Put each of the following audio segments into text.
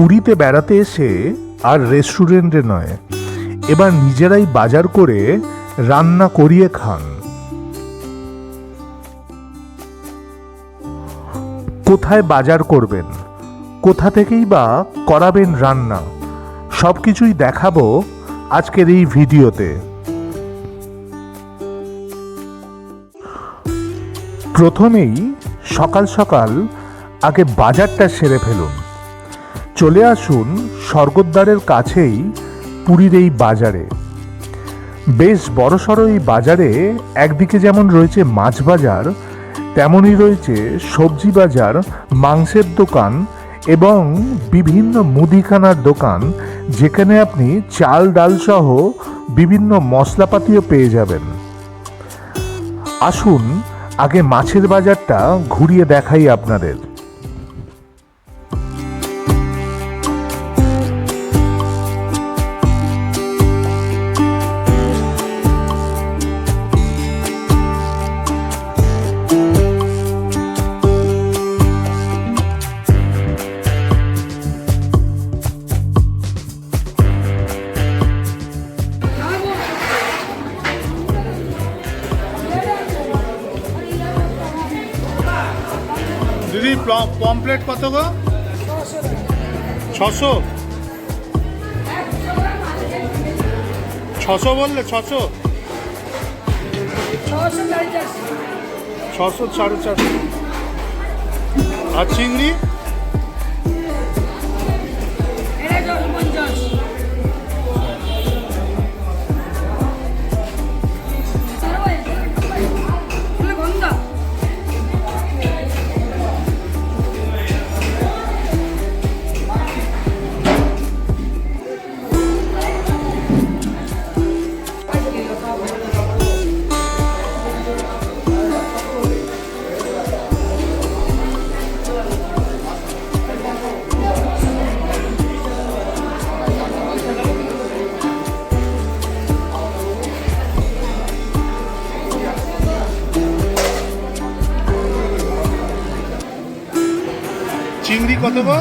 পুরীতে বেড়াতে এসে আর রেস্টুরেন্টে নয়, এবার নিজেরাই বাজার করে রান্না করিয়ে খান। কোথায় বাজার করবেন, কোথা থেকেই বা করাবেন রান্না, সবকিছুই দেখাবো আজকের এই ভিডিওতে। প্রথমেই সকাল সকাল আগে বাজারটা সেরে ফেলুন। চলে আসুন স্বর্গদ্বারের কাছেই পুরীর এই বাজারে। বেশ বড়সড় এই বাজারে একদিকে যেমন রয়েছে মাছ বাজার, তেমনই রয়েছে সবজি বাজার, মাংসের দোকান এবং বিভিন্ন মুদিখানার দোকান, যেখানে আপনি চাল ডাল সহ বিভিন্ন মশলাপাতিও পেয়ে যাবেন। আসুন আগে মাছের বাজারটা ঘুরিয়ে দেখাই আপনাদের। দিদি পমপ্লেট কত গো? 600 600 বললে? 600 450। আর চিংড়ি? চিংড়ি কত গো?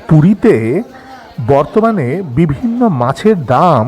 পুরীতে বর্তমানে বিভিন্ন মাছের দাম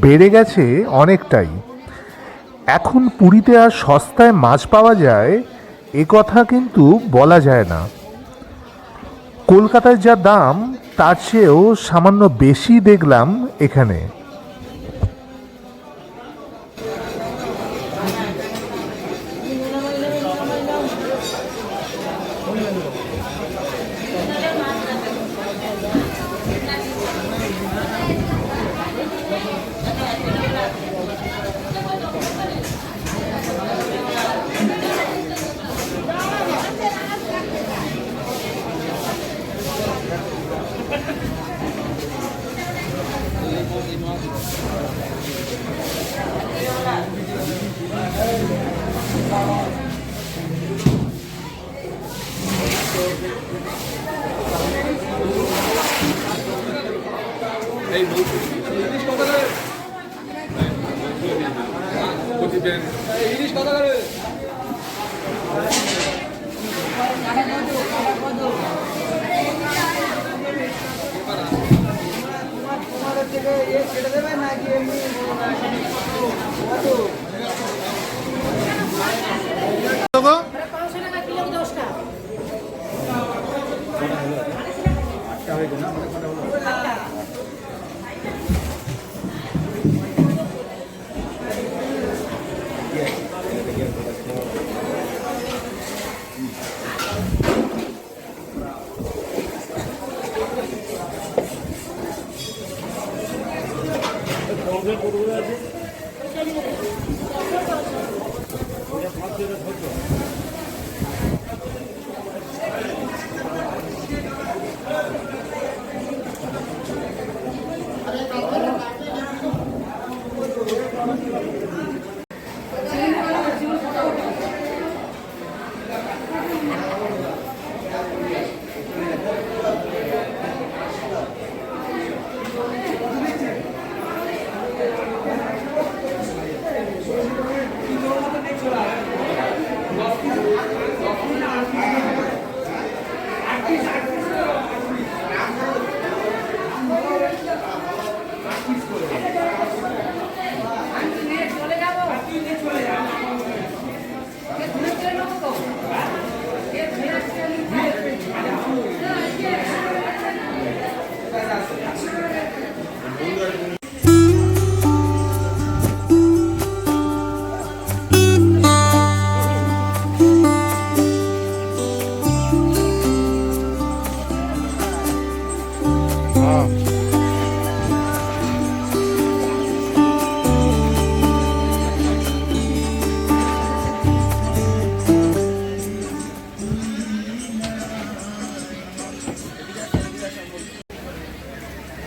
বেড়ে গেছে অনেকটাই। এখন পুরীতে আর সস্তায় মাছ পাওয়া যায় এ কথা কিন্তু বলা যায় না। কলকাতায় যা দাম তার চেয়েও সামান্য বেশি দেখলাম এখানে। ইলিশ কত করে?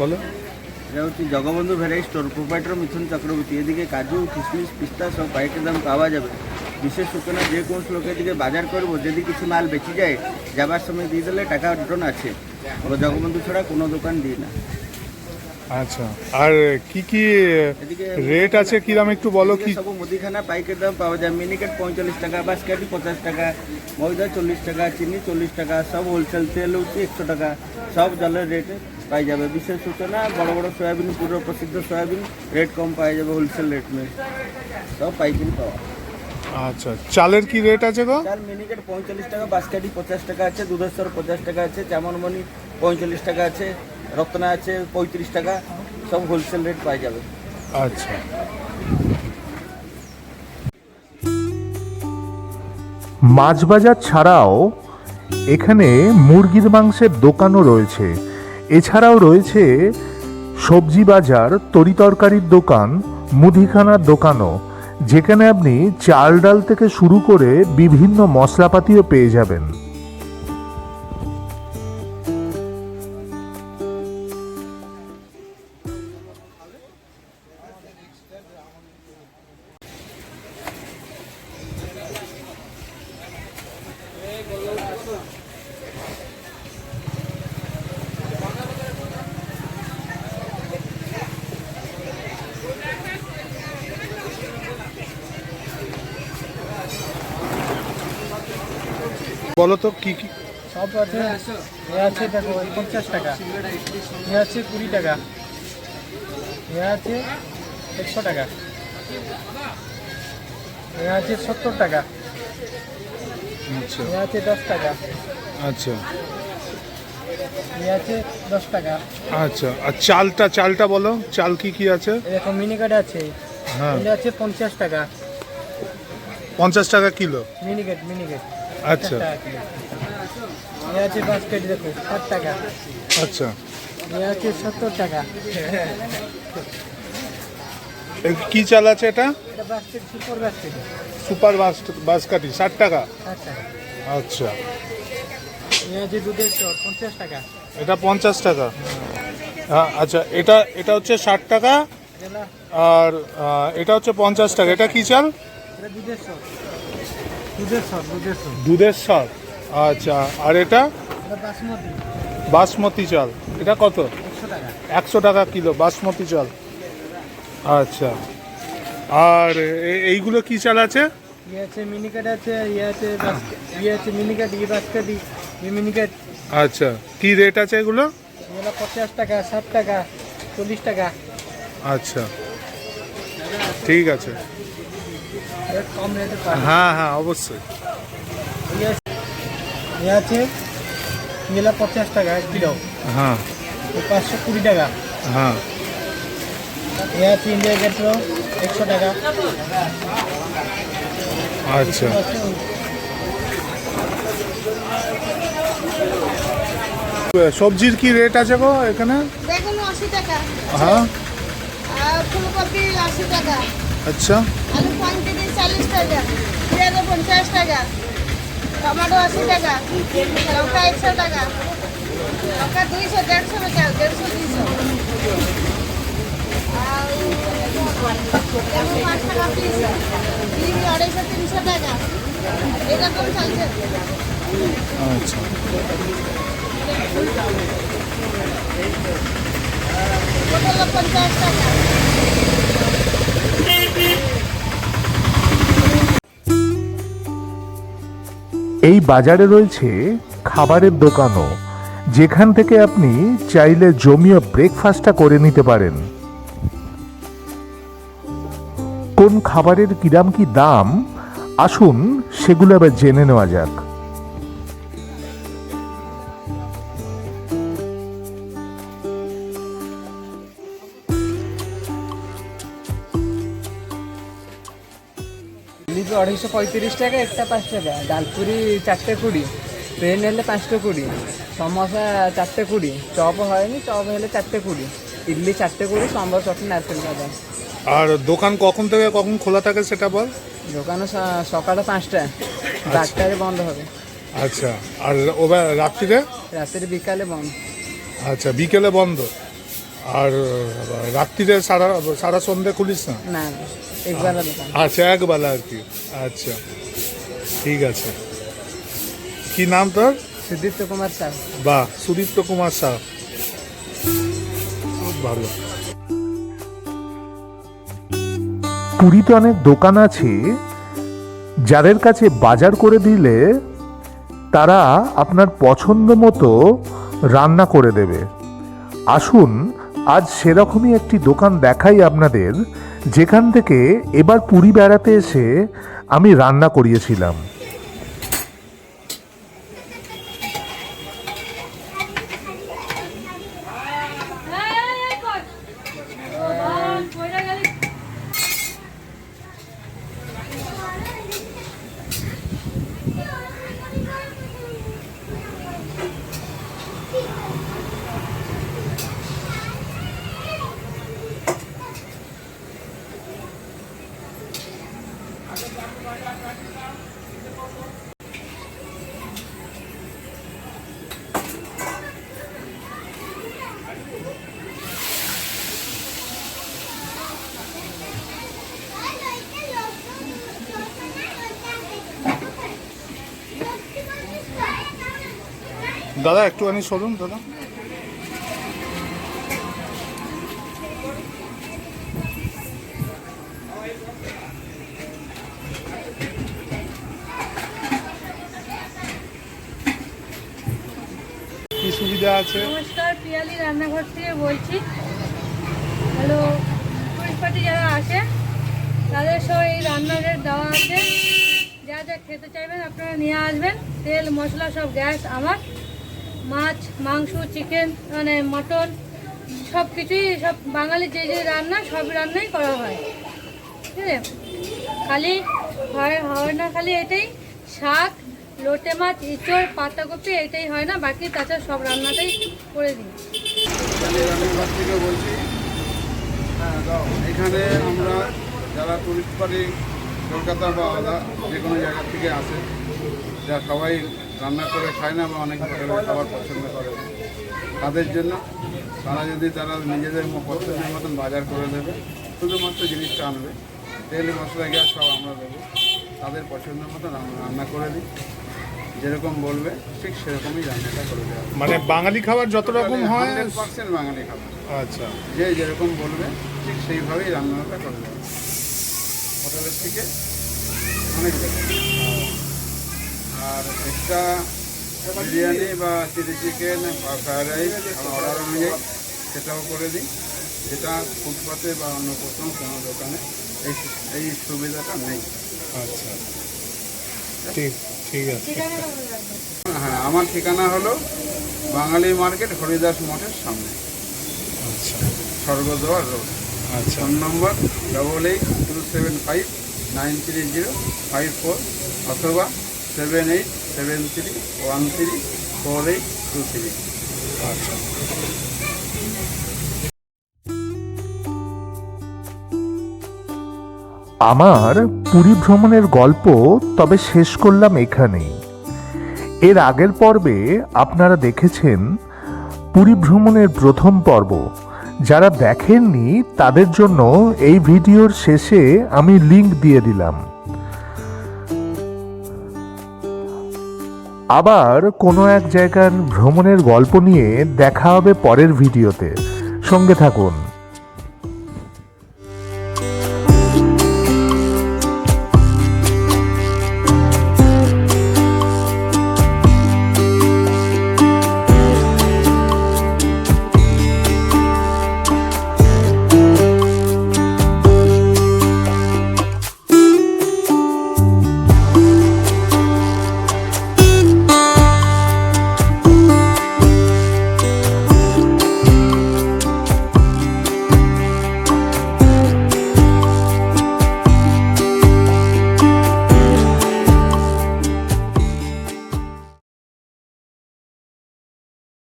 বলো। এটা হচ্ছে জগবন্ধু ভ্যারাইটি স্টোর, প্রোপাইটার মিথুন চক্রবর্তী। এদিকে কাজু, কিশমিশ, পিস্তা সব পাইকারি দাম পাওয়া যাবে। বিশেষ সূচনা, যে কোনো লোকের দিকে বাজার করবো, যদি কিছু মাল বেঁচে যায় যাবার সময় দিয়ে দিলে টাকা রিটার্ন আছে। ওরা জগবন্ধু ছাড়া কোনো দোকান দিই না। আচ্ছা, আর কি কি এদিকে রেট আছে কিরম একটু বলো। কি সব মুদিখানা পাইকারি দাম পাওয়া যায়। মিনিকেট 45 টাকা, বাসকাটি 50 টাকা, ময়দা 40 টাকা, চিনি 40 টাকা, সব হোলসেল। তেল হচ্ছে 100 টাকা, সব জলের রেটে পাই যাবে। বিশেষ সূচনা, বড় বড় সয়াবিন, পুরো প্রসিদ্ধ সয়াবিন রেট কম পাওয়া যাবে হোলসেল রেট में, সব পাইকারি পাওয়া। আচ্ছা, চালের কি রেট আছে গো? চাল মিনিকেট 45 টাকা, বাসকাটি 50 টাকা আছে, দুধেশ্বর 50 টাকা আছে, চামনমণি 45 টাকা আছে, রত্না আছে 35 টাকা, সব হোলসেল রেট পাই যাবে। আচ্ছা, মাছ বাজার ছাড়াও এখানে মুরগির মাংসের দোকানও রয়েছে। এছাড়াও রয়েছে সবজি বাজার, তরিতরকারির দোকান, মুদিখানার দোকানও, যেখানে আপনি চাল ডাল থেকে শুরু করে বিভিন্ন মশলাপাতিও পেয়ে যাবেন। বলো তো কি কি। সব আছে। এ আছে দেখো 50 টাকা, এ আছে 20 টাকা, এ আছে 100 টাকা, এ আছে 70 টাকা, আচ্ছা এ আছে 10 টাকা, আচ্ছা এ আছে 10 টাকা। আচ্ছা, আর চালটা বলো, চাল কি কি আছে? এ দেখো মিনিকেট আছে, হ্যাঁ, এটা আছে 50 টাকা, 50 টাকা কিলো। মিনিকেট আচ্ছা 50 টাকা কিলো। এ আছে বাস্কেট দেখো 60 টাকা, আচ্ছা, এ আছে 70 টাকা। কি চাল আছে এটা? এটা বাস্কেট, সুপার বাস্কেট সুপার বাসকাটি 60 টাকা। 60 টাকা। আচ্ছা, এ আছে দুধের চর 50 টাকা, এটা 50 টাকা। হ্যাঁ, আচ্ছা, এটা হচ্ছে 60 টাকা, জেলা আর এটা হচ্ছে 50 টাকা। এটা কি চাল? এটা দুধের চর। দুধের স্বাদ। আচ্ছা, আর এটা এটা বাসমতি বাসমতি চাল, এটা কত? 100 টাকা। 100 টাকা কিলো বাসমতি চাল। আচ্ছা, আর এইগুলো কি চাল আছে? ये আছে মিনিকেট আছে, ये আছে আছে মিনিকেট, ये বাস্কেটি, ये মিনিকেট। আচ্ছা, কি রেট আছে এগুলো? এগুলো 50 টাকা, 60 টাকা, 40 টাকা। আচ্ছা, ঠিক আছে। রেট কম রেটে পাওয়া যায়। হ্যাঁ হ্যাঁ, অবশ্যই। ये আছে এগুলো 50 টাকা 1 কিলো, হ্যাঁ 520 টাকা। হ্যাঁ, ये আছে ইন্ডিয়া গেট 100 টাকা। আচ্ছা, সবজির কি রেট আছে গো এখানে? বেগুন 80 টাকা, হ্যাঁ, আর ফুলকপি 80 টাকা, আচ্ছা, আলু 35 40 টাকা, পেঁয়াজ 50 টাকা, টমেটো 80 টাকা, লঙ্কা 100 টাকা, লঙ্কা 200 150 টাকা, 150 200, আর লেবু 5 টাকা পিস, ডিম 250 300 টাকা, এরকম চলছে। আচ্ছা। পটল 50 টাকা। এই বাজারে রয়েছে খাবারের দোকানও, যেখান থেকে আপনি চাইলে জমিয়ে ব্রেকফাস্টটা করে নিতে পারেন। কোন খাবারের কিরাম কি দাম, আসুন সেগুলো আবার জেনে নেওয়া যাক। লিপি 235 টাকা, একটা 5 টাকা, ডালপুরি 4টে 20, প্লেন হলে 5টে 20, সমোসা 4টে 20, চপ হয়নি, চপ হলে 4টে 20, ইডলি 4টে 20, সম্বর চটনি নারকেল ভাজা। আর দোকান কখন থেকে কখন খোলা থাকে সেটা বল। দোকানে সকালে 5টা, 4টায় বন্ধ হবে। আচ্ছা, আর ওবার রাত্রিরে? রাত্রে বিকালে বন্ধ। আচ্ছা, বিকেলে বন্ধ। আর রাত্রিরে সারা সারা সন্ধ্যে খুলিস না? না না, একবেলা দোকান। আচ্ছা, একবেলা আর কি। আচ্ছা, ঠিক আছে। কি নাম তোর? সুদীপ্ত কুমার সাহ। বাহ, সুদীপ্ত কুমার সাহ, খুব ভালো। পুরীতে অনেক দোকান আছে যাদের কাছে বাজার করে দিলে তারা আপনার পছন্দ মতো রান্না করে দেবে। আসুন আজ সেরকমই একটি দোকান দেখাই আপনাদের, যেখান থেকে এবার পুরী বেড়াতে এসে আমি রান্না করিয়েছিলাম। দাদা একটুখানি সরুন দাদা। কি সুবিধা আছে? নমস্কার, পিয়ালি রান্নাঘর থেকে বলছি। হ্যালো, টুরিস্ট পার্টি যারা আসে তাদের সব এই রান্নাঘরের দেওয়া আছে, যা যা খেতে চাইবেন আপনারা নিয়ে আসবেন। তেল মশলা সব গ্যাস আমার, মাছ মাংস চিকেন মানে মটন সব কিছুই, সব বাঙালি যে যে রান্না সব রান্নাই করা হয়, ঠিক আছে। খালি হয় না খালি এটাই, শাক লোটে মাছ ইঁচড় পাতাকপি এটাই হয় না, বাকি তাছাড়া সব রান্নাটাই করে দিই। রান্নাঘর থেকে বলছি। এখানে আমরা যারা টুরিস্ট পার্টি কলকাতা বা আলাদা যে কোনো জায়গা থেকে আসে, যা সবাই রান্না করে খায় না বা অনেক হোটেলে খাবার পছন্দ করে, তাদের জন্য তারা যদি তারা নিজেদের পছন্দের মতন বাজার করে দেবে, শুধুমাত্র জিনিসটা আনবে, তেল মশলা গ্যাস সব আমরা দেবো, তাদের পছন্দের মতন রান্না করে দিই, যেরকম বলবে ঠিক সেরকমই রান্নাটা করে দেওয়া হবে। মানে বাঙালি খাবার যত রকম হয়? 100% বাঙালি খাবার। আচ্ছা, যে যেরকম বলবে ঠিক সেইভাবেই রান্নাটা করে দেওয়া হবে। হোটেলের থেকে অনেক বেশি। আর এক্সট্রা বিরিয়ানি বা চিলি চিকেন বা ফ্রায়েড রাইস অর্ডার অনুযায়ী সেটাও করে দিই, যেটা ফুটপাতে বা অন্য কোথাও কোনো দোকানে এই সুবিধাটা নেই। আচ্ছা, ঠিক ঠিক আছে। হ্যাঁ, আমার ঠিকানা হলো বাঙালি মার্কেট, হরিদাস মঠের সামনে, আচ্ছা, স্বর্গদ্বার রোড। আচ্ছা। ফোন নম্বর 8827593054 অথবা 7873134823। আচ্ছা। আমার পুরী ভ্রমণের গল্প তবে শেষ করলাম এখানেই। এর আগের পর্বে আপনারা দেখেছেন পুরী ভ্রমণের প্রথম পর্ব। যারা দেখেননি তাদের জন্য এই ভিডিওর শেষে আমি লিংক দিয়ে দিলাম। আবার কোনো এক জায়গার ভ্রমণের গল্প নিয়ে দেখা হবে পরের ভিডিওতে। সঙ্গে থাকুন।